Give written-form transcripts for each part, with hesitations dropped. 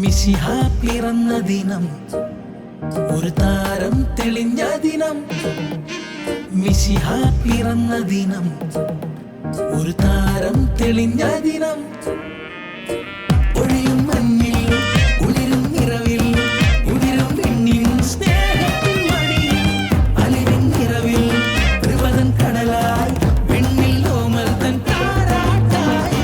മിശിഹ പിറന്ന ദിനം, ഒരു താരം തെളിഞ്ഞ ദിനം. മിശിഹ പിറന്ന ദിനം, ഒരു താരം തെളിഞ്ഞ ദിനം. ഒഴിയും മഞ്ഞിൽ ഉളിരും നിറവിൽ ഉതിരും വിണ്ണിൻ സ്നേഹത്തിൻ മണിയിൽ അലിവിൻ നിറവിൽ കൃപതൻ കടലായി വിണ്ണിൽ ഓമൽ തൻ താരാട്ടായി.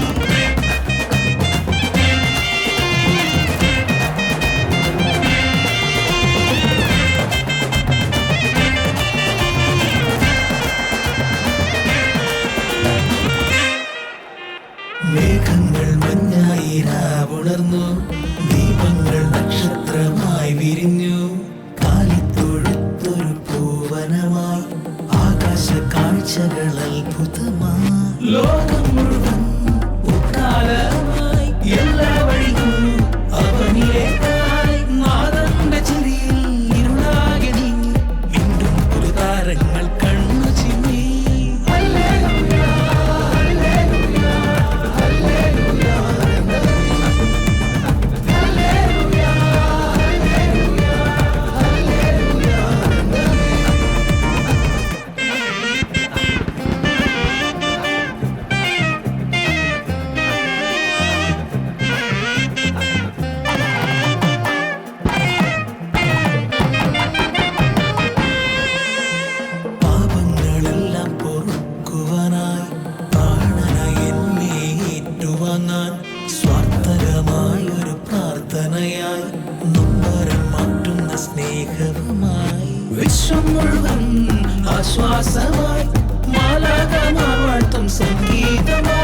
മേഘങ്ങൾ മഞ്ഞായി രാവുണർന്നു, ദീപങ്ങൾ നക്ഷത്രമായി വിരിഞ്ഞു. കാലിത്തൊഴുത്തൊരു പൂവനമായി, ആകാശ കാഴ്ചകൾ അത്ഭുതമായി. ലോകം മുഴുവൻ പൂക്കാലമായി, എല്ലാ വഴിയും അവനിലേക്കായി. നാദന്റെ ചിരിയിൽ ഇരുളാകെ നീങ്ങി, വീണ്ടും ഒരു താരങ്ങൾ കണ്ണു ചിമ്മി. പാപങ്ങളെല്ലാം പൊറുക്കുവാനായി, പ്രാണനായി എന്നെ ഏറ്റുവാങ്ങാൻ, സ്വാർത്ഥകമായൊരു പ്രാർത്ഥനയായി, നൊമ്പരം മാറ്റുന്ന സ്നേഹവുമായി. വിശ്വം മുഴുവൻ ആശ്വാസമായി, മാലാഖമാർ വാഴ്ത്തും സംഗീതമായി.